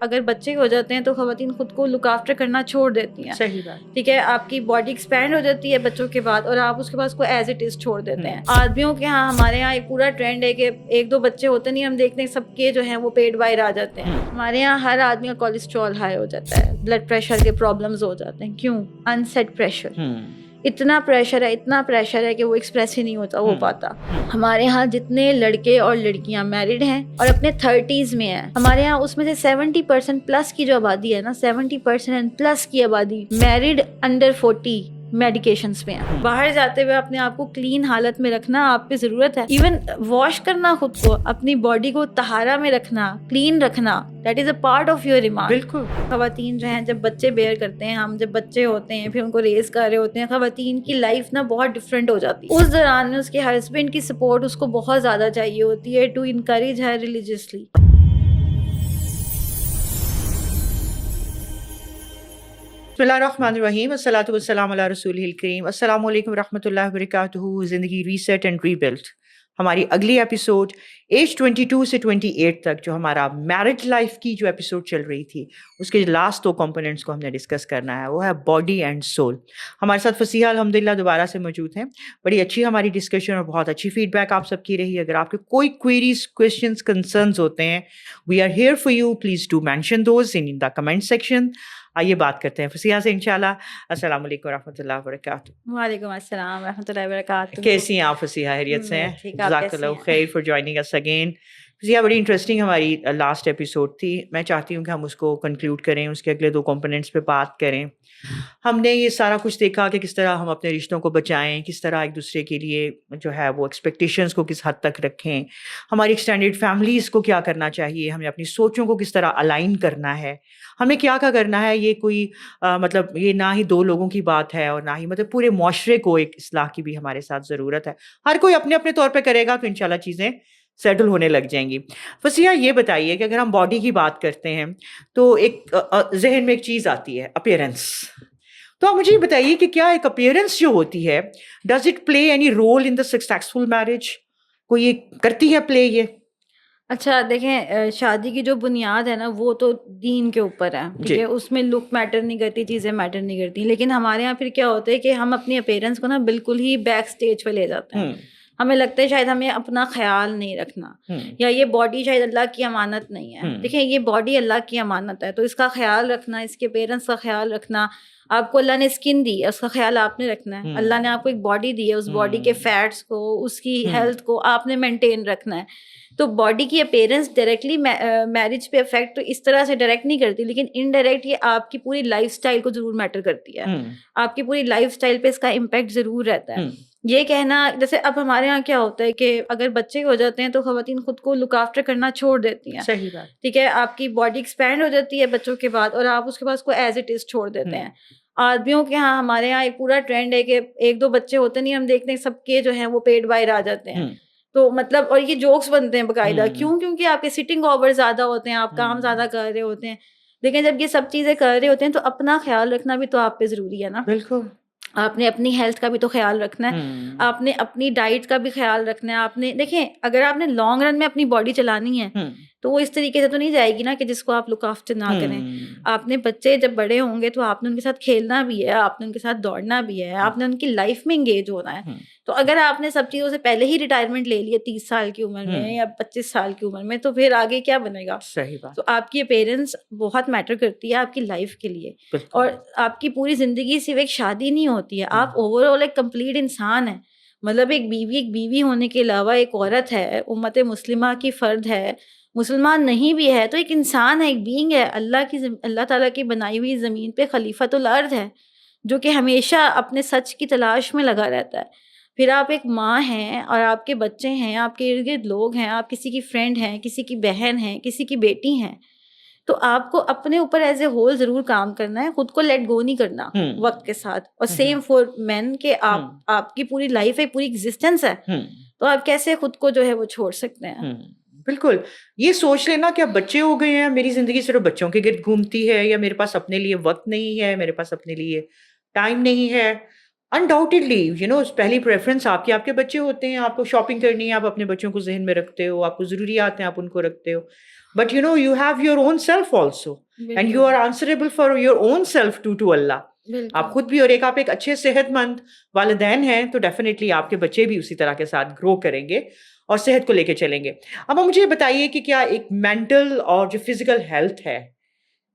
اگر بچے ہو جاتے ہیں تو خواتین خود کو لک آفٹر کرنا چھوڑ دیتی ہیں. صحیح بات. ٹھیک ہے, آپ کی باڈی ایکسپینڈ ہو جاتی ہے بچوں کے بعد اور آپ اس کے بعد اس کو ایز اٹ از چھوڑ دیتے ہیں. آدمیوں کے ہاں ہمارے یہاں ایک پورا ٹرینڈ ہے کہ ایک دو بچے ہوتے نہیں, ہم دیکھتے ہیں سب کے جو ہیں وہ پیٹ باہر آ جاتے ہیں. ہمارے یہاں ہر آدمی کا کولیسٹرول ہائی ہو جاتا ہے, بلڈ پریشر کے پرابلمز ہو جاتے ہیں. کیوں؟ انسیٹ پریشر. اتنا پریشر ہے کہ وہ ایکسپریس ہی نہیں ہو پاتا. ہمارے ہاں جتنے لڑکے اور لڑکیاں میرڈ ہیں اور اپنے 30s میں ہیں, ہمارے ہاں اس میں سے 70% پلس کی جو آبادی ہے نا, 70% پلس کی آبادی میرڈ انڈر 40 میڈیکیشنز پہ ہیں. باہر جاتے ہوئے اپنے آپ کو کلین حالت میں رکھنا آپ پہ ضرورت ہے. ایون واش کرنا خود کو, اپنی باڈی کو طہارہ میں رکھنا, کلین رکھنا, that is a part of your ایمان. بالکل. خواتین جو ہیں جب بچے بیئر کرتے ہیں, ہم جب بچے ہوتے ہیں پھر ان کو ریز کر رہے ہوتے ہیں, خواتین کی لائف نا بہت ڈفرینٹ ہو جاتی ہے. اس دوران میں اس کے ہسبینڈ کی سپورٹ اس کو بہت زیادہ چاہیے ہوتی ہے ٹو انکریج ہر ریلیجیسلی. بسم اللہ الرحمن الرحیم. الصلاۃ والسلام علی رسول الکریم. السلام علیکم ورحمۃ اللہ وبرکاتہ. زندگی ریسیٹ اینڈ ری بلٹ, ہماری اگلی ایپیسوڈ ایج 22 سے 28 تک جو ہمارا میرج لائف کی جو ایپیسوڈ چل رہی تھی, اس کے لاسٹ 2 کمپوننٹس کو ہم نے ڈسکس کرنا ہے, وہ ہے باڈی اینڈ سول. ہمارے ساتھ فصیحہ الحمدللہ دوبارہ سے موجود ہیں. بڑی اچھی ہماری ڈسکشن اور بہت اچھی فیڈ بیک آپ سب کی رہی. اگر آپ کے کوئی کوئریز, کویشچنس, کنسرنز ہوتے ہیں, we are here for you. Please do mention those in the comment section. آئیے بات کرتے ہیں فصیحہ سے انشاءاللہ. السلام علیکم ورحمۃ اللہ وبرکاتہ. وعلیکم السلام ورحمۃ اللہ وبرکاتہ. کیسی ہیں آپ فصیحہ؟ خیریت سے ہیں؟ جزاک اللہ ہیں؟ خیر فار جوائننگ اس اگین. فصیحہ بڑی انٹرسٹنگ ہماری لاسٹ ایپیسوڈ تھی. میں چاہتی ہوں کہ ہم اس کو کنکلوڈ کریں, اس کے اگلے 2 کمپوننٹس پہ بات کریں. ہم نے یہ سارا کچھ دیکھا کہ کس طرح ہم اپنے رشتوں کو بچائیں, کس طرح ایک دوسرے کے لیے جو ہے وہ ایکسپیکٹیشنس کو کس حد تک رکھیں, ہماری ایکسٹینڈیڈ فیملیز کو کیا کرنا چاہیے, ہمیں اپنی سوچوں کو کس طرح الائن کرنا ہے, ہمیں کیا کرنا ہے. یہ کوئی مطلب یہ نہ ہی 2 لوگوں کی بات ہے اور نہ ہی مطلب پورے معاشرے کو ایک اصلاح کی بھی ہمارے ساتھ ضرورت ہے. ہر کوئی اپنے اپنے طور پہ کرے گا تو انشاءاللہ چیزیں سیٹل ہونے لگ جائیں گی. فصیحہ یہ بتائیے کہ اگر ہم باڈی کی بات کرتے ہیں تو ایک ذہن میں ایک چیز آتی ہے, اپیئرنس. تو آپ مجھے یہ بتائیے کہ کیا ایک اپیئرنس جو ہوتی ہے, does it play any role in the successful marriage? کوئی یہ کرتی ہے پلے یہ؟ اچھا دیکھیں, شادی کی جو بنیاد ہے نا وہ تو دین کے اوپر ہے. ٹھیک ہے, اس میں لک میٹر نہیں کرتی, چیزیں میٹر نہیں کرتی. لیکن ہمارے یہاں پھر کیا ہوتا ہے کہ ہم اپنی اپیرنس کو نا بالکل ہی بیک سٹیج پہ لے جاتے ہیں. ہمیں لگتا ہے شاید ہمیں اپنا خیال نہیں رکھنا, یا یہ باڈی شاید اللہ کی امانت نہیں ہے. دیکھیں یہ باڈی اللہ کی امانت ہے, تو اس کا خیال رکھنا, اس کے اپیرنس کا خیال رکھنا. آپ کو اللہ نے اسکن دی ہے, اس کا خیال آپ نے رکھنا ہے. اللہ نے آپ کو ایک باڈی دی ہے, اس باڈی کے فیٹس کو, اس کی ہیلتھ کو آپ نے مینٹین رکھنا ہے. تو باڈی کی اپیرنس ڈائریکٹلی میرج پہ افیکٹ اس طرح سے ڈائریکٹ نہیں کرتی, لیکن انڈائریکٹ یہ آپ کی پوری لائف اسٹائل کو ضرور میٹر کرتی ہے. آپ کی پوری لائف اسٹائل پہ اس کا امپیکٹ ضرور رہتا ہے. یہ کہنا, جیسے اب ہمارے یہاں کیا ہوتا ہے کہ اگر بچے ہو جاتے ہیں تو خواتین خود کو لک آفٹر کرنا چھوڑ دیتی ہیں. صحیح بات. ٹھیک ہے, آپ کی باڈی ایکسپینڈ ہو جاتی ہے بچوں کے بعد اور آپ اس کے بعد اس کو ایز اٹ از چھوڑ دیتے ہیں. آدمیوں کے ہاں ہمارے یہاں ایک پورا ٹرینڈ ہے کہ ایک دو بچے ہوتے نہیں, ہم دیکھتے ہیں سب کے جو ہیں وہ پیٹ باہر آ جاتے ہیں. تو مطلب, اور یہ جوکس بنتے ہیں باقاعدہ. کیوں؟ کیونکہ آپ کے سٹنگ اوور زیادہ ہوتے ہیں, آپ کام زیادہ کر رہے ہوتے ہیں. لیکن جب یہ سب چیزیں کر رہے ہوتے ہیں تو اپنا خیال رکھنا بھی تو آپ پہ ضروری ہے نا. بالکل. آپ نے اپنی ہیلتھ کا بھی تو خیال رکھنا ہے, آپ نے اپنی ڈائٹ کا بھی خیال رکھنا ہے. آپ نے دیکھیں, اگر آپ نے لانگ رن میں اپنی باڈی چلانی ہے تو وہ اس طریقے سے تو نہیں جائے گی نا کہ جس کو آپ لک آفٹر نہ کریں. آپ نے بچے جب بڑے ہوں گے تو آپ نے ان کے ساتھ کھیلنا بھی ہے, آپ نے ان کے ساتھ دوڑنا بھی ہے, آپ نے ان کی لائف میں انگیج ہونا ہے. تو اگر آپ نے سب چیزوں سے پہلے ہی ریٹائرمنٹ لے لیا 30 سال کی عمر میں یا 25 سال کی عمر میں, تو پھر آگے کیا بنے گا؟ صحیح بات. تو آپ کی اپیرنس بہت میٹر کرتی ہے آپ کی لائف کے لیے. اور آپ کی پوری زندگی صرف ایک شادی نہیں ہوتی ہے, آپ اوور آل ایک کمپلیٹ انسان ہے. مطلب ایک بیوی ہونے کے علاوہ ایک عورت ہے, امت مسلمہ کی فرد ہے, مسلمان نہیں بھی ہے تو ایک انسان ہے, ایک بینگ ہے. اللہ تعالیٰ کی بنائی ہوئی زمین پہ خلیفۃ الارض ہے, جو کہ ہمیشہ اپنے سچ کی تلاش میں لگا رہتا ہے. پھر آپ ایک ماں ہیں اور آپ کے بچے ہیں, آپ کے ارد گرد لوگ ہیں, آپ کسی کی فرینڈ ہیں, کسی کی بہن ہیں, کسی کی بیٹی ہیں. تو آپ کو اپنے اوپر ایز اے ہول ضرور کام کرنا ہے, خود کو لیٹ گو نہیں کرنا وقت کے ساتھ. اور سیم فور مین کہ آپ کی پوری لائف ہے, پوری ایگزسٹنس ہے, تو آپ کیسے خود کو جو ہے وہ چھوڑ سکتے ہیں؟ بالکل. یہ سوچ لینا کہ اب بچے ہو گئے ہیں, میری زندگی صرف بچوں کے گرد گھومتی ہے, یا میرے پاس اپنے لیے وقت نہیں ہے, میرے پاس اپنے لیے ٹائم نہیں ہے. انڈاؤٹیڈلی پہلی پریفرنس آپ کے بچے ہوتے ہیں. آپ کو شاپنگ کرنی ہے, آپ اپنے بچوں کو ذہن میں رکھتے ہو, آپ کو ضروریات ہیں آپ ان کو رکھتے ہو. but you know you have your own self also, and you are answerable for your own self to Allah. آپ خود بھی اور ایک آپ ایک اچھے صحت مند والدین ہیں تو ڈیفینیٹلی آپ کے بچے بھی اسی طرح کے ساتھ گرو کریں گے اور صحت کو لے کے چلیں گے. اب مجھے بتائیے کہ کیا ایک مینٹل اور جو فزیکل ہیلتھ ہے,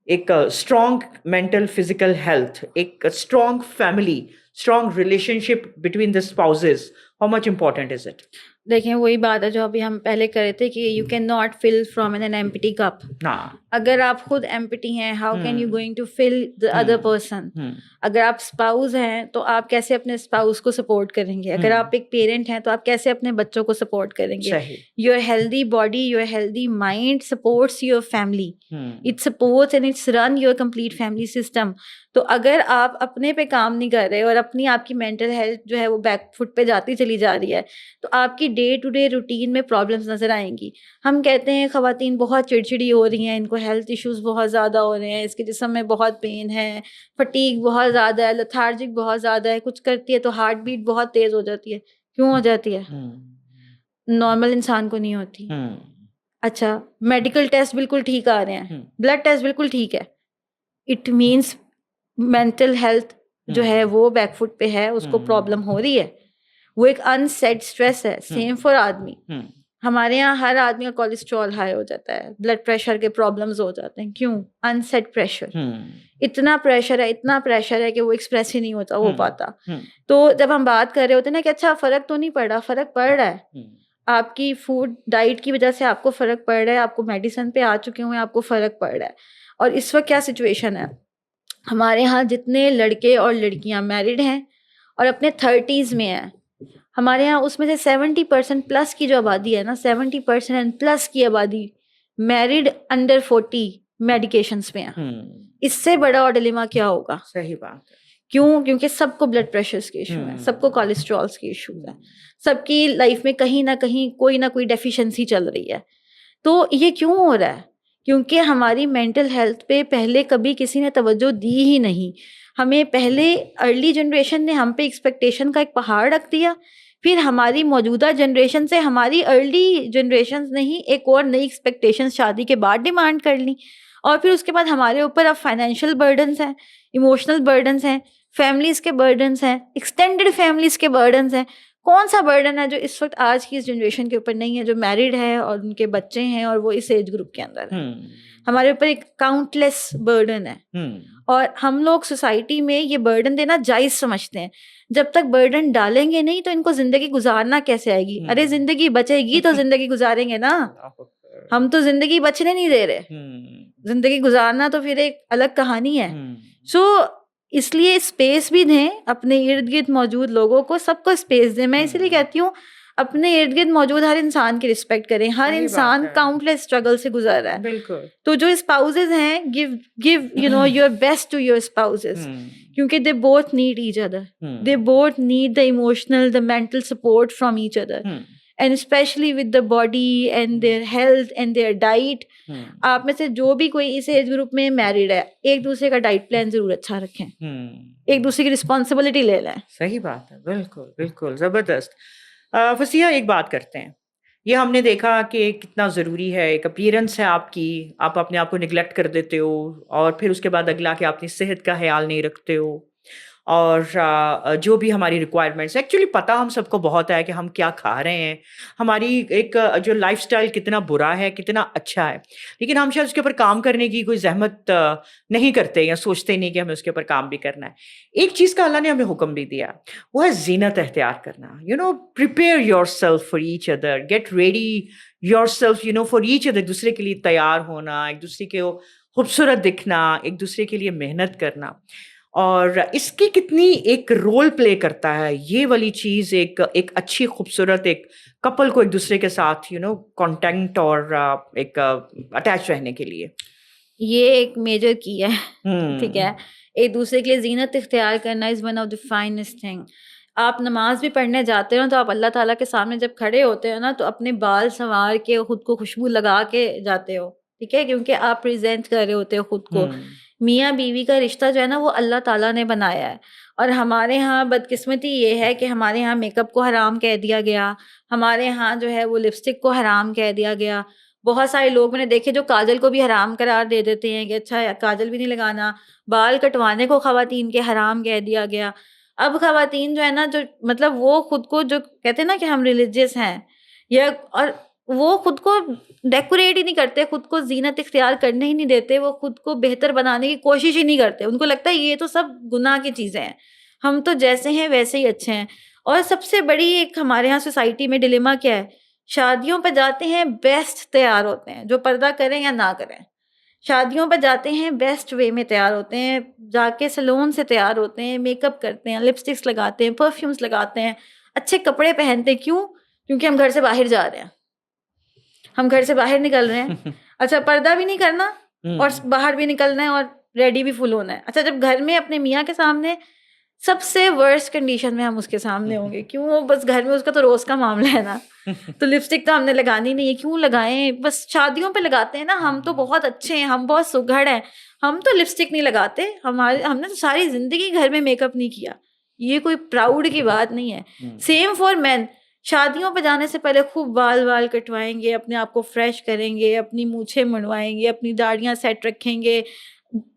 ایک اسٹرانگ مینٹل فزیکل ہیلتھ, ایک strong family, strong relation ship between the spouses, how much important is it? دیکھیں وہی بات ہے جو ابھی ہم پہلے کر رہے تھے کہ you can not fill from an empty cup. اگر آپ خود ایمپٹی ہیں, how can you going to fill the other person? اگر آپ اسپاؤز ہیں تو آپ کیسے اپنے اسپاؤز کو سپورٹ کریں گے؟ اگر آپ ایک پیرنٹ ہیں تو آپ کیسے اپنے بچوں کو سپورٹ کریں گے؟ Your healthy body, your healthy mind supports your family, it supports and its run your complete family system. تو اگر آپ اپنے پہ کام نہیں کر رہے اور اپنی آپ کی مینٹل ہیلتھ جو ہے وہ بیک فٹ پہ جاتی چلی جا رہی ہے تو آپ کی ڈے ٹو ڈے روٹین میں پرابلمس نظر آئیں گی. ہم کہتے ہیں خواتین بہت چڑچڑی ہو رہی ہیں, ان کو ہیلتھ ایشوز بہت زیادہ ہو رہے ہیں, اس کے جسم میں بہت پین ہے, فٹیگ بہت زیادہ ہے, لیتھارجک بہت زیادہ ہے, کچھ کرتی ہے تو ہارٹ بیٹ بہت تیز ہو جاتی ہے. کیوں ہو جاتی ہے؟ نارمل انسان کو نہیں ہوتی. اچھا, میڈیکل ٹیسٹ بالکل ٹھیک آ رہے ہیں, بلڈ ٹیسٹ بالکل ٹھیک ہے, اٹ مینس مینٹل ہیلتھ جو ہے وہ بیک فٹ پہ ہے, اس کو پرابلم ہو رہی ہے, وہ ایک انسیٹ اسٹریس ہے. سیم فار آدمی, ہمارے یہاں ہر آدمی کا کولیسٹرول ہائی ہو جاتا ہے, بلڈ پریشر کے پرابلمز ہو جاتے ہیں. کیوں؟ انسیٹ پریشر. اتنا پریشر ہے کہ وہ ایکسپریس ہی نہیں ہو پاتا. تو جب ہم بات کر رہے ہوتے ہیں نا کہ اچھا فرق تو نہیں پڑ رہا, فرق پڑ رہا ہے. آپ کی فوڈ ڈائٹ کی وجہ سے آپ کو فرق پڑ رہا ہے, آپ کو میڈیسن پہ آ چکے ہوئے ہیں, آپ کو فرق پڑ رہا ہے. اور اس وقت کیا سچویشن ہے, ہمارے یہاں جتنے لڑکے اور لڑکیاں میرڈ ہیں اور اپنے 30s میں ہیں, ہمارے یہاں اس میں سے 70% پلس کی جو آبادی ہے نا, 70% پلس کی آبادی میرڈ انڈر 40 میڈیکیشنس میں ہیں. اس سے بڑا اور ڈلیما کیا ہوگا؟ صحیح بات ہے. کیوں؟ کیونکہ سب کو بلڈ پریشرز کے ایشو ہیں, سب کو کولیسٹرولس کے ایشوز ہیں, سب کی لائف میں کہیں نہ کہیں کوئی نہ کوئی ڈیفیشنسی چل رہی ہے. تو یہ کیوں ہو رہا ہے؟ کیونکہ ہماری مینٹل ہیلتھ پہ پہلے کبھی کسی نے توجہ دی ہی نہیں. ہمیں پہلے ارلی جنریشن نے ہم پہ ایکسپیکٹیشن کا ایک پہاڑ رکھ دیا, پھر ہماری موجودہ جنریشن سے ہماری ارلی جنریشن نے ہی ایک اور نئی ایکسپیکٹیشن شادی کے بعد ڈیمانڈ کر لی, اور پھر اس کے بعد ہمارے اوپر اب فائنینشیل برڈنس ہیں, ایموشنل برڈنس ہیں, فیملیز کے برڈنس ہیں, ایکسٹینڈیڈ فیملیز کے برڈنس ہیں. کون سا برڈن ہے جو اس وقت آج کی اس جنریشن کے اوپر نہیں ہے, جو میرڈ ہے اور ان کے بچے ہیں اور وہ اس ایج گروپ کے اندر ہیں؟ ہمارے اوپر ایک کاؤنٹلیس برڈن ہے, اور ہم لوگ سوسائٹی میں یہ برڈن دینا جائز سمجھتے ہیں. جب تک برڈن ڈالیں گے نہیں تو ان کو زندگی گزارنا کیسے آئے گی؟ ارے زندگی بچے گی تو زندگی گزاریں گے نا, ہم تو زندگی بچنے نہیں دے رہے, زندگی گزارنا تو پھر ایک الگ کہانی ہے. سو اس لیے اسپیس بھی دیں اپنے ارد گرد موجود لوگوں کو, سب کو اسپیس دیں. میں اسی لیے کہتی ہوں اپنے ارد گرد موجود ہر انسان کی رسپیکٹ کریں. ہر انسان کاؤنٹلیس اسٹرگل سے گزر رہا ہے. بالکل. تو جو اسپاؤزز ہیں, give you know your best to your spouses, کیونکہ they both need each other, they both need the emotional, the mental support from each other, and especially with the body and their health and their diet. آپ میں سے جو بھی کوئی اس age group میں married ہے, ایک دوسرے کا ڈائٹ پلان ضرور اچھا رکھیں, ایک دوسرے کی رسپانسبلٹی لے لیں. صحیح بات ہے. بالکل بالکل زبردست. فصیحہ ایک بات کرتے ہیں, یہ ہم نے دیکھا کہ کتنا ضروری ہے, ایک اپیرنس ہے آپ کی, آپ اپنے آپ کو نگلیکٹ کر دیتے ہو, اور پھر اس کے بعد اگلا کہ آپ اپنی صحت کا خیال نہیں رکھتے ہو, اور جو بھی ہماری ریکوائرمنٹس ایکچولی پتہ ہم سب کو بہت ہے کہ ہم کیا کھا رہے ہیں, ہماری ایک جو لائف سٹائل کتنا برا ہے کتنا اچھا ہے, لیکن ہم شاید اس کے اوپر کام کرنے کی کوئی زحمت نہیں کرتے یا سوچتے نہیں کہ ہمیں اس کے اوپر کام بھی کرنا ہے. ایک چیز کا اللہ نے ہمیں حکم بھی دیا, وہ ہے زینت اختیار کرنا. Prepare yourself for each other, get ready yourself for each other. ایک دوسرے کے لیے تیار ہونا, ایک دوسرے کے خوبصورت دکھنا, ایک دوسرے کے لیے محنت کرنا, اور اس کی کتنی ایک رول پلے کرتا ہے یہ والی چیز ایک اچھی خوبصورت ایک کپل کو ایک دوسرے کے ساتھ کانٹینٹ اور ایک اٹیچ رہنے کے لیے. یہ ایک میجر کی ہے, ٹھیک ہے. ایک دوسرے کے لیے زینت اختیار کرنا is one of the finest thing. آپ نماز بھی پڑھنے جاتے ہو تو آپ اللہ تعالیٰ کے سامنے جب کھڑے ہوتے ہو نا تو اپنے بال سنوار کے خود کو خوشبو لگا کے جاتے ہو, ٹھیک ہے, کیونکہ آپ پریزنٹ کر رہے ہوتے ہو خود کو. میاں بیوی کا رشتہ جو ہے نا وہ اللہ تعالیٰ نے بنایا ہے, اور ہمارے ہاں بدقسمتی یہ ہے کہ ہمارے ہاں میک اپ کو حرام کہہ دیا گیا, ہمارے ہاں جو ہے وہ لپسٹک کو حرام کہہ دیا گیا, بہت سارے لوگ میں نے دیکھے جو کاجل کو بھی حرام قرار دے دیتے ہیں کہ اچھا کاجل بھی نہیں لگانا. بال کٹوانے کو خواتین کے حرام کہہ دیا گیا. اب خواتین جو ہے نا جو مطلب وہ خود کو جو کہتے ہیں نا کہ ہم ریلیجیس ہیں یا اور وہ خود کو ڈیکوریٹ ہی نہیں کرتے, خود کو زینت اختیار کرنے ہی نہیں دیتے, وہ خود کو بہتر بنانے کی کوشش ہی نہیں کرتے. ان کو لگتا ہے یہ تو سب گناہ کی چیزیں ہیں, ہم تو جیسے ہیں ویسے ہی اچھے ہیں. اور سب سے بڑی ایک ہمارے یہاں سوسائٹی میں ڈیلیما کیا ہے, شادیوں پہ جاتے ہیں بیسٹ تیار ہوتے ہیں, جو پردہ کریں یا نہ کریں. شادیوں پہ جاتے ہیں بیسٹ وے میں تیار ہوتے ہیں, جا کے سیلون سے تیار ہوتے ہیں, میک اپ کرتے ہیں, لپسٹکس لگاتے ہیں, پرفیومس لگاتے ہیں, اچھے کپڑے پہنتے ہیں. کیوں؟ کیونکہ ہم گھر سے باہر جا رہے ہیں, ہم گھر سے باہر نکل رہے ہیں. اچھا پردہ بھی نہیں کرنا اور باہر بھی نکلنا ہے اور ریڈی بھی فل ہونا ہے. اچھا جب گھر میں اپنے میاں کے سامنے سب سے ورسٹ کنڈیشن میں ہم اس کے سامنے ہوں گے, کیوں؟ بس گھر میں اس کا تو روز کا معاملہ ہے نا, تو لپسٹک تو ہم نے لگانی نہیں ہے, کیوں لگائیں؟ بس شادیوں پہ لگاتے ہیں نا, ہم تو بہت اچھے ہیں, ہم بہت سگھڑ ہیں, ہم تو لپسٹک نہیں لگاتے, ہم نے تو ساری زندگی گھر میں میک اپ نہیں کیا. یہ کوئی پراؤڈ کی بات نہیں ہے. سیم فار مین, شادیوں پہ جانے سے پہلے خوب بال کٹوائیں گے, اپنے آپ کو فریش کریں گے, اپنی مونچھیں منڈوائیں گے, اپنی داڑیاں سیٹ رکھیں گے,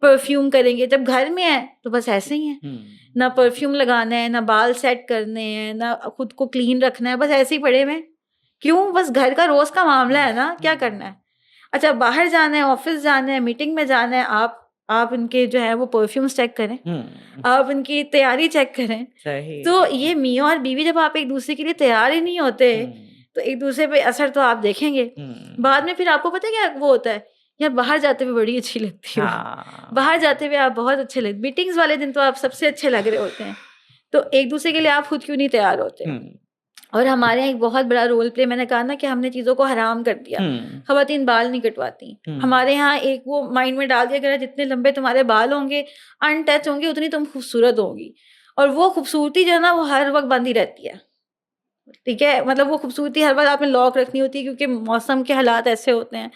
پرفیوم کریں گے. جب گھر میں ہیں تو بس ایسے ہی ہیں, نہ پرفیوم لگانا ہے, نہ بال سیٹ کرنے ہیں, نہ خود کو کلین رکھنا ہے, بس ایسے ہی پڑے ہوئے. کیوں؟ بس گھر کا روز کا معاملہ ہے نا, کیا کرنا ہے. اچھا باہر جانا ہے, آفس جانا ہے, میٹنگ میں جانا ہے, آپ ان کے جو ہے وہ پرفیومس چیک کریں, آپ ان کی تیاری چیک کریں. تو یہ میاں اور بیوی جب آپ ایک دوسرے کے لیے تیار ہی نہیں ہوتے تو ایک دوسرے پہ اثر تو آپ دیکھیں گے. بعد میں پھر آپ کو پتہ ہے کیا وہ ہوتا ہے, یار باہر جاتے ہوئے بڑی اچھی لگتی ہے, باہر جاتے ہوئے آپ بہت اچھے لگتے, میٹنگز والے دن تو آپ سب سے اچھے لگ رہے ہوتے ہیں. تو ایک دوسرے کے لیے آپ خود کیوں نہیں تیار ہوتے؟ اور ہمارے یہاں ایک بہت بڑا رول پلے, میں نے کہا نا کہ ہم نے چیزوں کو حرام کر دیا. خواتین بال نہیں کٹواتی. ہمارے یہاں ایک وہ مائنڈ میں ڈال دیا گیا جتنے لمبے تمہارے بال ہوں گے, ان ٹچ ہوں گے, اتنی تم خوبصورت ہوگی. اور وہ خوبصورتی جو ہے نا وہ ہر وقت بندھی رہتی ہے, ٹھیک ہے, مطلب وہ خوبصورتی ہر وقت آپ نے لاک رکھنی ہوتی ہے کیونکہ موسم کے حالات ایسے ہوتے ہیں,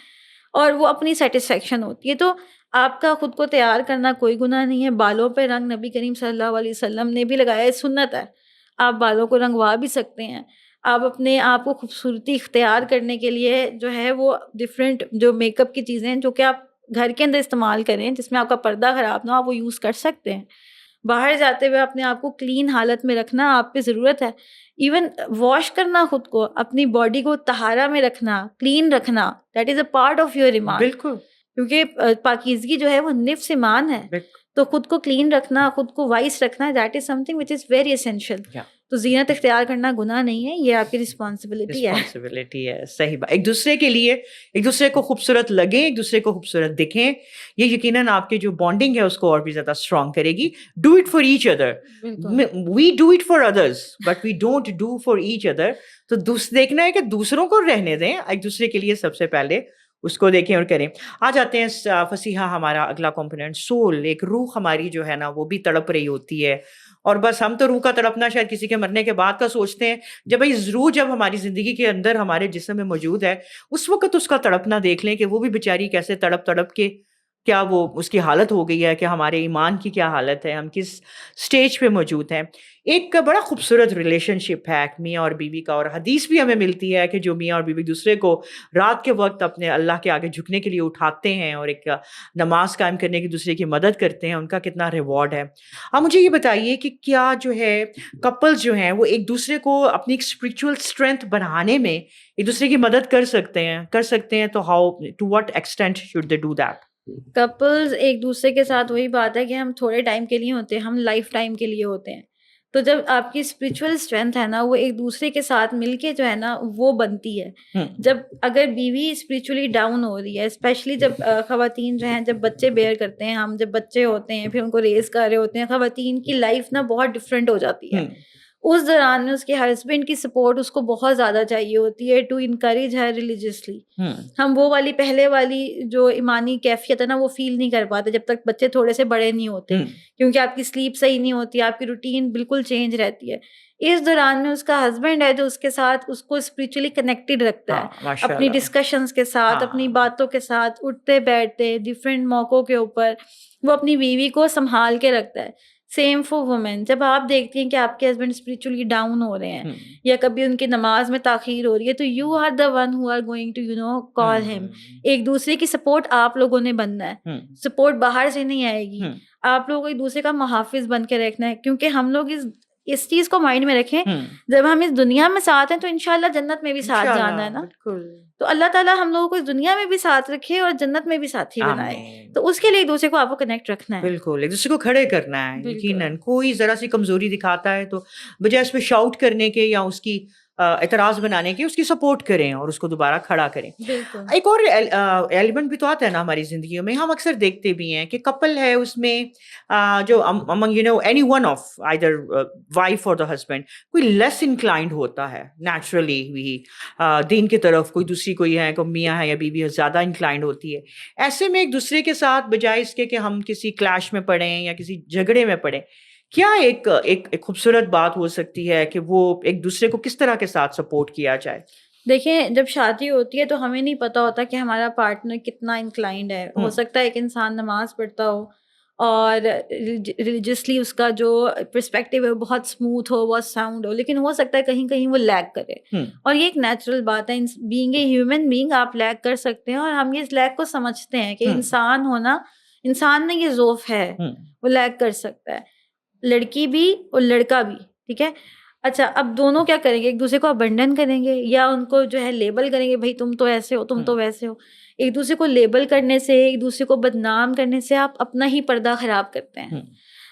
اور وہ اپنی سیٹسفیکشن ہوتی ہے. تو آپ کا خود کو تیار کرنا کوئی گناہ نہیں ہے. بالوں پہ رنگ نبی کریم صلی اللہ علیہ وسلم نے بھی لگایا ہے, سنت ہے, آپ بالوں کو رنگوا بھی سکتے ہیں. آپ اپنے آپ کو خوبصورتی اختیار کرنے کے لیے جو ہے وہ ڈفرینٹ جو میک اپ کی چیزیں ہیں جو کہ آپ گھر کے اندر استعمال کریں, جس میں آپ کا پردہ خراب نہ ہو, آپ وہ یوز کر سکتے ہیں. باہر جاتے ہوئے اپنے آپ کو کلین حالت میں رکھنا آپ پہ ضرورت ہے. ایون واش کرنا خود کو, اپنی باڈی کو طہارہ میں رکھنا, کلین رکھنا, that is a part of your ایمان. بالکل, کیونکہ پاکیزگی جو ہے وہ نفس ایمان ہے. تو خود کو کلین رکھنا, خود کو وائس رکھنا, that is some thing which is very essential. تو زینت اختیار کرنا گناہ نہیں ہے, یہ آپ کی رسپانسبلٹی ہے. صحیح بات. ایک دوسرے کے لیے, ایک دوسرے کو خوبصورت لگیں, ایک دوسرے کو خوبصورت دکھیں, یہ یقیناً آپ کی جو بانڈنگ ہے اس کو اور بھی زیادہ اسٹرانگ کرے گی. Do it for each other. We do it for others but we don't do for each other. تو دیکھنا ہے کہ دوسروں کو رہنے دیں, ایک دوسرے کے لیے سب سے پہلے اس کو دیکھیں اور کریں. آ جاتے ہیں فصیحہ, ہمارا اگلا کمپوننٹ سول. ایک روح ہماری جو ہے نا وہ بھی تڑپ رہی ہوتی ہے, اور بس ہم تو روح کا تڑپنا شاید کسی کے مرنے کے بعد کا سوچتے ہیں. جب روح جب ہماری زندگی کے اندر ہمارے جسم میں موجود ہے اس وقت اس کا تڑپنا دیکھ لیں کہ وہ بھی بیچاری کیسے تڑپ کے کیا وہ اس کی حالت ہو گئی ہے, کہ ہمارے ایمان کی کیا حالت ہے, ہم کس سٹیج پہ موجود ہیں. ایک بڑا خوبصورت ریلیشن شپ ہے میاں اور بیوی کا, اور حدیث بھی ہمیں ملتی ہے کہ جو میاں اور بیوی دوسرے کو رات کے وقت اپنے اللہ کے آگے جھکنے کے لیے اٹھاتے ہیں اور ایک نماز قائم کرنے کی دوسرے کی مدد کرتے ہیں, ان کا کتنا ریوارڈ ہے. آپ مجھے یہ بتائیے کہ کیا جو ہے کپلز جو ہیں وہ ایک دوسرے کو اپنی ایک اسپرچول اسٹرینتھ بڑھانے میں ایک دوسرے کی مدد کر سکتے ہیں تو how, to what extent should they do that? Couples ایک دوسرے کے ساتھ وہی بات ہے کہ ہم تھوڑے ٹائم کے لیے ہوتے ہیں, ہم لائف ٹائم کے لیے ہوتے ہیں. تو جب آپ کی اسپرچول اسٹرینتھ ہے نا وہ ایک دوسرے کے ساتھ مل کے جو ہے نا وہ بنتی ہے. جب اگر بیوی اسپرچولی ڈاؤن ہو رہی ہے, اسپیشلی جب خواتین جو ہیں جب بچے بیئر کرتے ہیں, ہم جب بچے ہوتے ہیں پھر ان کو ریز کر رہے ہوتے ہیں, خواتین کی لائف نا بہت ڈفرینٹ ہو جاتی ہے. اس دوران میں اس کے ہسبینڈ کی سپورٹ اس کو بہت زیادہ چاہیے ہوتی ہے ٹو انکریج ہر ریلیجیسلی. ہم وہ والی پہلے والی جو ایمانی کیفیت ہے نا وہ فیل نہیں کر پاتے جب تک بچے تھوڑے سے بڑے نہیں ہوتے, کیونکہ آپ کی سلیپ صحیح نہیں ہوتی, آپ کی روٹین بالکل چینج رہتی ہے. اس دوران میں اس کا ہسبینڈ ہے جو اس کے ساتھ اس کو اسپرچولی کنیکٹڈ رکھتا ہے, اپنی ڈسکشنز کے ساتھ, اپنی باتوں کے ساتھ, اٹھتے بیٹھتے ڈفرینٹ موقعوں کے اوپر وہ اپنی بیوی کو سنبھال کے رکھتا ہے. Same for women. جب آپ دیکھتی ہیں کہ آپ کے ہسبینڈ اسپرچولی ڈاؤن ہو رہے ہیں یا کبھی ان کی نماز میں تاخیر ہو رہی ہے تو you are the one who are going to call him. ایک دوسرے کی سپورٹ آپ لوگوں نے بننا ہے, سپورٹ باہر سے نہیں آئے گی. آپ لوگوں کو ایک دوسرے کا محافظ بن کے رکھنا ہے, کیونکہ ہم لوگ اس چیز کو مائنڈ میں رکھیں, جب ہم اس دنیا میں ساتھ ہیں تو انشاءاللہ جنت میں بھی ساتھ جانا ہے نا. تو اللہ تعالیٰ ہم لوگوں کو اس دنیا میں بھی ساتھ رکھے اور جنت میں بھی ساتھی بنائے. تو اس کے لیے ایک دوسرے کو آپ کو کنیکٹ رکھنا ہے, بالکل ایک دوسرے کو کھڑے کرنا ہے. یقیناً کوئی ذرا سی کمزوری دکھاتا ہے تو بجائے اس پہ شاؤٹ کرنے کے یا اس کی اعتراض بنانے کی اس کی سپورٹ کریں اور اس کو دوبارہ کھڑا کریں. ایک اور ایلیمنٹ بھی تو آتا ہے نا ہماری زندگیوں میں, ہم اکثر دیکھتے بھی ہیں کہ کپل ہے اس میں جو among any one of either wife or the husband کوئی لیس انکلائنڈ ہوتا ہے نیچرلی بھی دین کی طرف, کوئی دوسری کوئی ہے کوئی میاں ہے یا بیوی ہے زیادہ انکلائنڈ ہوتی ہے. ایسے میں ایک دوسرے کے ساتھ بجائے اس کے کہ ہم کسی کلیش میں پڑیں یا کسی جھگڑے میں پڑیں, کیا ایک خوبصورت بات ہو سکتی ہے کہ وہ ایک دوسرے کو کس طرح کے ساتھ سپورٹ کیا جائے؟ دیکھیں جب شادی ہوتی ہے تو ہمیں نہیں پتا ہوتا کہ ہمارا پارٹنر کتنا انکلائنڈ ہے. ہو سکتا ہے ایک انسان نماز پڑھتا ہو اور ریلیجیسلی اس کا جو پرسپیکٹیو ہے بہت اسموتھ ہو, بہت ساؤنڈ ہو, لیکن ہو سکتا ہے کہیں کہیں وہ لیگ کرے. اور یہ ایک نیچرل بات ہے, بینگ اے ہیومن بینگ آپ لیگ کر سکتے ہیں, اور ہم یہ لیگ کو سمجھتے ہیں کہ انسان ہونا, انسان میں یہ ذوف ہے, وہ لیگ کر سکتا ہے, لڑکی بھی اور لڑکا بھی. ٹھیک ہے, اچھا اب دونوں کیا کریں گے, ایک دوسرے کو ابنڈن کریں گے یا ان کو جو ہے لیبل کریں گے, بھائی تم تو ایسے ہو, تم تو ویسے ہو. ایک دوسرے کو لیبل کرنے سے, ایک دوسرے کو بدنام کرنے سے آپ اپنا ہی پردہ خراب کرتے ہیں.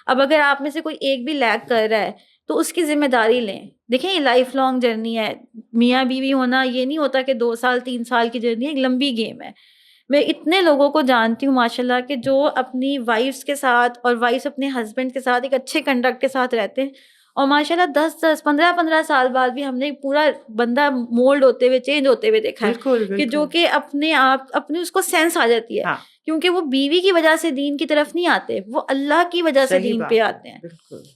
اب اگر آپ میں سے کوئی ایک بھی لیگ کر رہا ہے تو اس کی ذمہ داری لیں. دیکھیں یہ لائف لانگ جرنی ہے, میاں بیوی ہونا یہ نہیں ہوتا کہ 2 سال 3 سال کی جرنی ہے, ایک لمبی گیم ہے. میں اتنے لوگوں کو جانتی ہوں ماشاءاللہ کہ جو اپنی وائفس کے ساتھ اور وائفس اپنے ہسبینڈ کے ساتھ ایک اچھے کنڈکٹ کے ساتھ رہتے ہیں, اور ماشاءاللہ 10 15 سال بعد بھی ہم نے پورا بندہ مولڈ ہوتے ہوئے, چینج ہوتے ہوئے دیکھا ہے, کہ جو کہ اپنے آپ اپنی اس کو سینس آ جاتی ہے, کیونکہ وہ بیوی کی وجہ سے دین کی طرف نہیں آتے, وہ اللہ کی وجہ سے دین پہ آتے ہیں.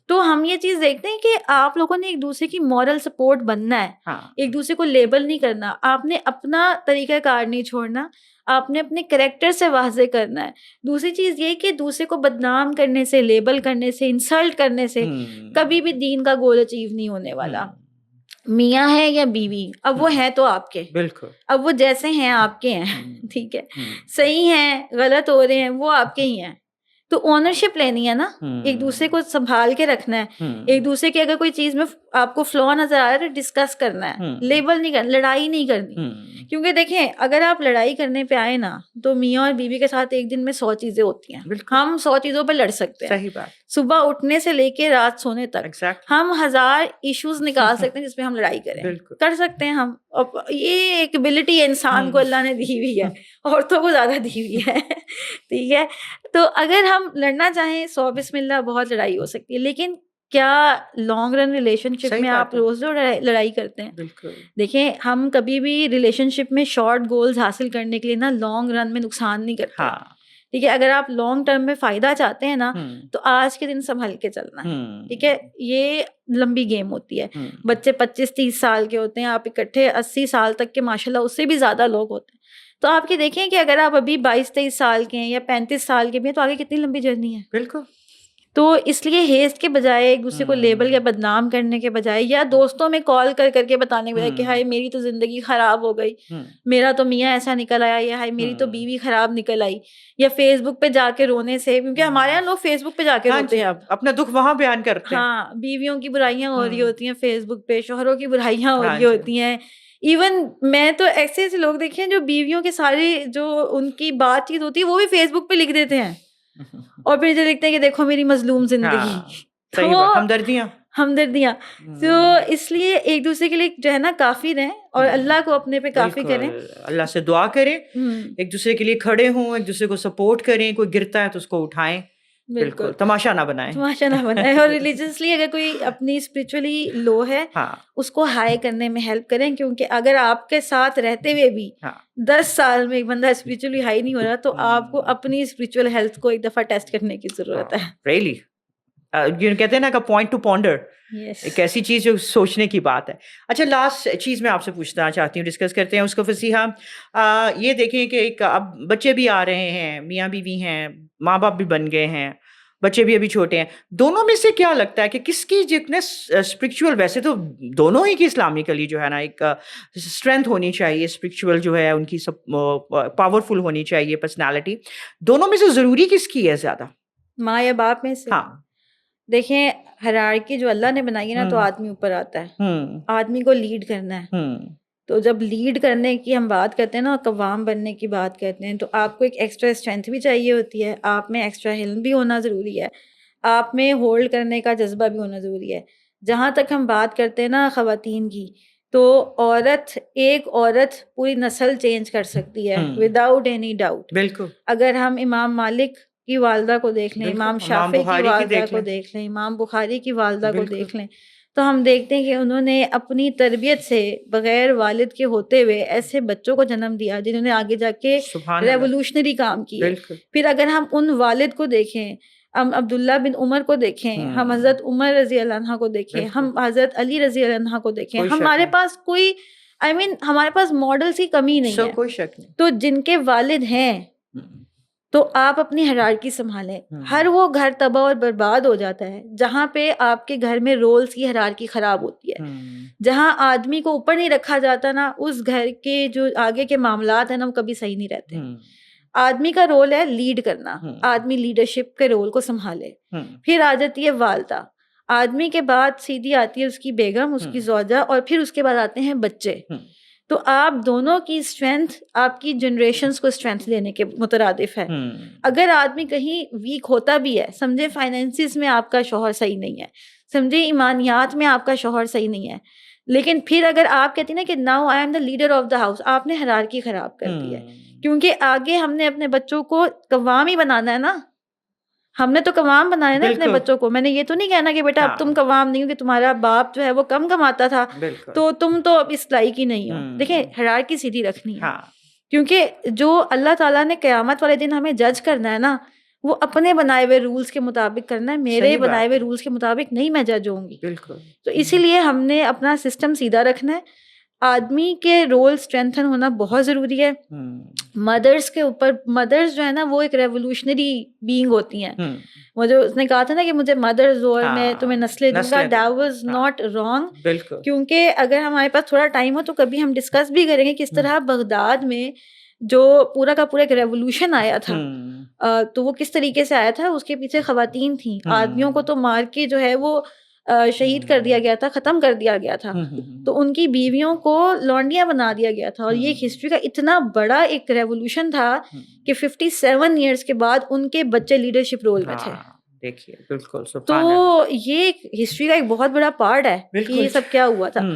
تو ہم یہ چیز دیکھتے ہیں کہ آپ لوگوں نے ایک دوسرے کی مورل سپورٹ بننا ہے, ایک دوسرے کو لیبل نہیں کرنا, آپ نے اپنا طریقہ کار نہیں چھوڑنا, آپ نے اپنے کریکٹر سے واضح کرنا ہے. دوسری چیز یہ کہ دوسرے کو بدنام کرنے سے, لیبل کرنے سے, انسلٹ کرنے سے کبھی بھی دین کا گول اچیو نہیں ہونے والا. میاں ہے یا بیوی, اب وہ ہیں تو آپ کے, بالکل اب وہ جیسے ہیں آپ کے ہیں. ٹھیک ہے, صحیح ہیں غلط ہو رہے ہیں وہ آپ کے ہی ہیں, تو اونرشپ لینی ہے نا, ایک دوسرے کو سنبھال کے رکھنا ہے. ایک دوسرے کی اگر کوئی چیز میں آپ کو فلو نظر آ رہا ہے تو ڈسکس کرنا ہے, لیبل نہیں کرنا, لڑائی نہیں کرنی. کیونکہ دیکھیں اگر آپ لڑائی کرنے پہ آئے نا تو میاں اور بیوی کے ساتھ ایک دن میں 100 چیزیں ہوتی ہیں, ہم 100 چیزوں پہ لڑ سکتے ہیں. صحیح بات. صبح اٹھنے سے لے کے رات سونے تک ہم 1000 ایشوز نکال سکتے ہیں جس پہ ہم لڑائی کریں, کر سکتے ہیں ہم. یہ ایک ایبلٹی ہے انسان کو اللہ نے دی ہوئی ہے, عورتوں کو زیادہ دی ہوئی ہے. ٹھیک ہے, تو اگر ہم لڑنا چاہیں 100 بسم اللہ بہت لڑائی ہو سکتی ہے, لیکن کیا لانگ رن ریلیشن شپ میں آپ روز لڑائی کرتے ہیں؟ دیکھیں ہم کبھی بھی ریلیشن شپ میں شارٹ گولز حاصل کرنے کے لیے نا لانگ رن میں نقصان نہیں کرتے. ٹھیک ہے, اگر آپ لانگ ٹرم میں فائدہ چاہتے ہیں نا تو آج کے دن سنبھل کے چلنا ہے. ٹھیک ہے, یہ لمبی گیم ہوتی ہے. بچے 25-30 سال کے ہوتے ہیں, آپ اکٹھے 80 سال تک کے ماشاءاللہ اس سے بھی زیادہ لوگ ہوتے ہیں. تو آپ کی دیکھیں کہ اگر آپ ابھی 22-23 سال کے ہیں یا 35 سال کے بھی ہیں تو آگے کتنی لمبی جرنی ہے. بالکل. تو اس لیے ہیسٹ کے بجائے, ایک دوسرے کو لیبل یا بدنام کرنے کے بجائے, یا دوستوں میں کال کر کے بتانے کے بجائے کہ ہائے میری تو زندگی خراب ہو گئی, میرا تو میاں ایسا نکل آیا, یا ہائے میری تو بیوی خراب نکل آئی, یا فیس بک پہ جا کے رونے سے, کیونکہ ہمارے یہاں لوگ فیس بک پہ جا کے روتے ہیں, اب اپنا دکھ وہاں بیان کرتے ہیں. ہاں, بیویوں کی برائیاں ہو رہی ہوتی ہیں فیس بک پہ, شوہروں کی برائیاں ہو رہی ہوتی ہیں. ایون میں تو ایسے لوگ دیکھے ہیں جو بیویوں کے سارے جو ان کی بات چیت ہوتی ہے وہ بھی فیس بک پہ لکھ دیتے ہیں, اور پھر جو لکھتے ہیں کہ دیکھو میری مظلوم زندگی, ہمدردیاں. تو اس لیے ایک دوسرے کے لیے جو ہے نا کافی رہیں, اور اللہ کو اپنے پہ کافی کریں, اللہ سے دعا کریں, ایک دوسرے کے لیے کھڑے ہوں, ایک دوسرے کو سپورٹ کریں, کوئی گرتا ہے تو اس کو اٹھائیں, بالکل تماشا نہ بنائیں, اور ریلیجیسلی اگر کوئی اپنی اسپرچولی لو ہے اس کو ہائی کرنے میں ہیلپ کریں, کیونکہ اگر آپ کے ساتھ رہتے ہوئے بھی 10 سال میں ایک بندہ اسپرچولی ہائی نہیں ہو رہا تو آپ کو اپنی اسپرچوئل ہیلتھ کو ایک دفعہ ٹیسٹ کرنے کی ضرورت ہے. ریئلی کہتے ہیں نا کہ پوائنٹ ٹو پونڈر, ایک ایسی چیز جو سوچنے کی بات ہے. اچھا لاسٹ چیز میں آپ سے پوچھنا چاہتی ہوں, ڈسکس کرتے ہیں اس کو فصیحہ. یہ دیکھیں کہ ایک اب بچے بھی آ رہے ہیں, میاں بیوی ہیں, ماں باپ بھی بن گئے ہیں, بچے بھی ابھی چھوٹے ہیں. دونوں میں سے کیا لگتا ہے کہ کس کی جتنے اسپرچل، ویسے تو دونوں ہی کی اسلامکلی جو ہے نا ایک اسٹرینتھ ہونی چاہیے، اسپرچل جو ہے ان کی سب پاورفل ہونی چاہیے پرسنالٹی، دونوں میں سے ضروری کس کی ہے زیادہ؟ ماں یا باپ میں سے. ہاں. دیکھیں ہیرارکی جو اللہ نے بنائی ہے نا تو آدمی اوپر آتا ہے، آدمی کو لیڈ کرنا ہے. تو جب لیڈ کرنے کی ہم بات کرتے ہیں نا، قوام بننے کی بات کرتے ہیں، تو آپ کو ایک ایکسٹرا اسٹرینتھ بھی چاہیے ہوتی ہے، آپ میں ایکسٹرا حلم بھی ہونا ضروری ہے، آپ میں ہولڈ کرنے کا جذبہ بھی ہونا ضروری ہے. جہاں تک ہم بات کرتے ہیں نا خواتین کی، تو ایک عورت پوری نسل چینج کر سکتی ہے وداؤٹ اینی ڈاؤٹ. بالکل. اگر ہم امام مالک کی والدہ کو دیکھ لیں، امام شافعی کی والدہ کو دیکھ لیں، امام بخاری کی والدہ کو دیکھ لیں، تو ہم دیکھتے ہیں کہ انہوں نے اپنی تربیت سے بغیر والد کے ہوتے ہوئے ایسے بچوں کو جنم دیا جنہوں نے آگے جا کے ریولوشنری کام کیے. پھر اگر ہم ان والد کو دیکھیں، ہم عبداللہ بن عمر کو دیکھیں، ہم حضرت عمر رضی اللہ عنہ کو دیکھیں، ہم حضرت علی رضی اللہ عنہ کو دیکھیں، ہمارے پاس کوئی ہمارے پاس ماڈلز کی کمی نہیں ہے. کوئی شک نہیں. تو جن کے والد ہیں تو آپ اپنی ہیرارکی سنبھالیں. ہر وہ گھر تباہ اور برباد ہو جاتا ہے جہاں پہ آپ کے گھر میں رولز کی ہیرارکی خراب ہوتی ہے. جہاں آدمی کو اوپر نہیں رکھا جاتا نا، اس گھر کے جو آگے کے معاملات ہیں نا وہ کبھی صحیح نہیں رہتے. آدمی کا رول ہے لیڈ کرنا، آدمی لیڈرشپ کے رول کو سنبھالے. پھر آ جاتی ہے والدہ، آدمی کے بعد سیدھی آتی ہے اس کی بیگم، اس کی زوجہ، اور پھر اس کے بعد آتے ہیں بچے. تو آپ دونوں کی اسٹرینتھ آپ کی جنریشنز کو اسٹرینتھ دینے کے مترادف ہے. اگر آدمی کہیں ویک ہوتا بھی ہے، سمجھے فائنینسز میں آپ کا شوہر صحیح نہیں ہے، سمجھے ایمانیات میں آپ کا شوہر صحیح نہیں ہے، لیکن پھر اگر آپ کہتی ہیں نا کہ now I am the leader of the house, آپ نے ہیرارکی خراب کر دی ہے. کیونکہ آگے ہم نے اپنے بچوں کو قوام ہی بنانا ہے نا، ہم نے تو قوام بنایا نا اپنے بچوں کو. میں نے یہ تو نہیں کہنا کہ بیٹا اب تم قوام نہیں ہو، کہ تمہارا باپ جو ہے وہ کم کماتا تھا تو تم تو اب اس لائق ہی نہیں ہو. دیکھیں ہیرارکی سیدھی رکھنی ہے، کیونکہ جو اللہ تعالیٰ نے قیامت والے دن ہمیں جج کرنا ہے نا، وہ اپنے بنائے ہوئے رولز کے مطابق کرنا ہے، میرے بنائے ہوئے رولز کے مطابق نہیں میں جج ہوں گی. تو اسی لیے ہم نے اپنا سسٹم سیدھا رکھنا ہے. آدمی کے رول اسٹرینتھن ہونا بہت ضروری ہے. مدرس کے اوپر، مدرس جو ہے نا وہ ایک ریولوشنری بینگ ہوتی ہیں. وہ جو اس نے کہا تھا نا کہ مجھے مدرز ہو اور میں تمہیں نسلیں دوں گا، دیٹ واز ناٹ رانگ. کیونکہ اگر ہمارے پاس تھوڑا ٹائم ہو تو کبھی ہم ڈسکس بھی کریں گے کس طرح بغداد میں جو پورا کا پورا ایک ریولوشن آیا تھا، تو وہ کس طریقے سے آیا تھا. اس کے پیچھے خواتین تھیں، آدمیوں کو تو مار کے جو ہے وہ شہید کر دیا گیا تھا، ختم کر دیا گیا تھا. تو ان کی بیویوں کو لونڈیاں بنا دیا گیا تھا. اور یہ ہسٹری کا اتنا بڑا ایک ریولوشن تھا کہ 57 ایئرس کے بعد ان کے بچے لیڈرشپ رول میں تھے. دیکھیے بالکل. تو یہ ہسٹری کا ایک بہت بڑا پارٹ ہے کہ یہ سب کیا ہوا تھا.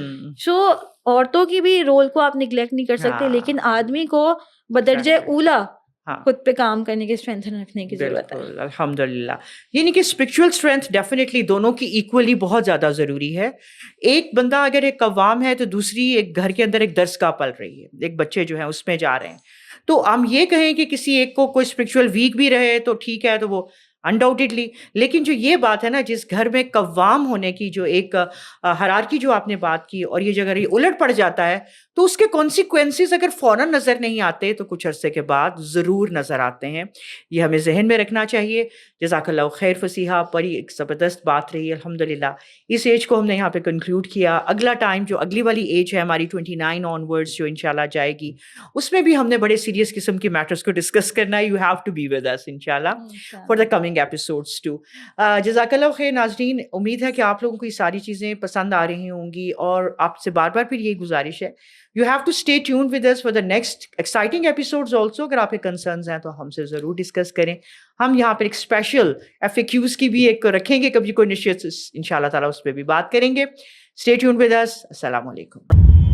سو عورتوں کی بھی رول کو آپ نگلیکٹ نہیں کر سکتے، لیکن آدمی کو بدرجہ اولا خود پہ کام کرنے کی اسٹرینتھ رکھنے کی ضرورت ہے. الحمدللہ. یعنی کہ اسپرچل اسٹرینتھ ڈیفینیٹلی دونوں کی ایکولی بہت زیادہ ضروری ہے. ایک بندہ اگر ایک قوام ہے تو دوسری ایک گھر کے اندر ایک درسگاہ پل رہی ہے، ایک بچے جو ہیں اس میں جا رہے ہیں. تو ہم یہ کہیں کہ کسی ایک کو کوئی اسپرچل ویک بھی رہے تو ٹھیک ہے، تو وہ انڈاؤٹیڈلی. لیکن جو یہ بات ہے نا، جس گھر میں قوام ہونے کی جو ایک ہیرارکی جو آپ نے بات کی، اور یہ جو اگر یہ الٹ پڑ جاتا ہے تو اس کے کانسیکوینسز اگر فوراً نظر نہیں آتے تو کچھ عرصے کے بعد ضرور نظر آتے ہیں. یہ ہمیں ذہن میں رکھنا چاہیے. جزاک اللہ خیر فصیحہ، بڑی ایک زبردست بات رہی الحمدللہ. اس ایج کو ہم نے یہاں پہ کنکلوڈ کیا. اگلا ٹائم جو اگلی والی ایج ہے ہماری 29 آن ورڈز جو انشاءاللہ جائے گی، اس میں بھی ہم نے بڑے سیریس قسم کے میٹرز کو ڈسکس کرنا ہے. You have to be with us انشاءاللہ for the coming episodes too. جزاک اللہ خیر. ناظرین، امید ہے کہ آپ لوگوں کو یہ ساری چیزیں پسند آ رہی ہوں گی، اور آپ سے بار بار پھر یہی گزارش ہے، you have to stay tuned with us for the next exciting episodes also. اگر آپ کے کنسرنز ہیں تو ہم سے ضرور ڈسکس کریں. ہم یہاں پر ایک اسپیشل FAQs کی بھی ایک رکھیں گے کبھی کوئی نشست، ان شاء اللہ تعالیٰ اس پہ بھی بات کریں گے. Stay tuned with us. السلام علیکم.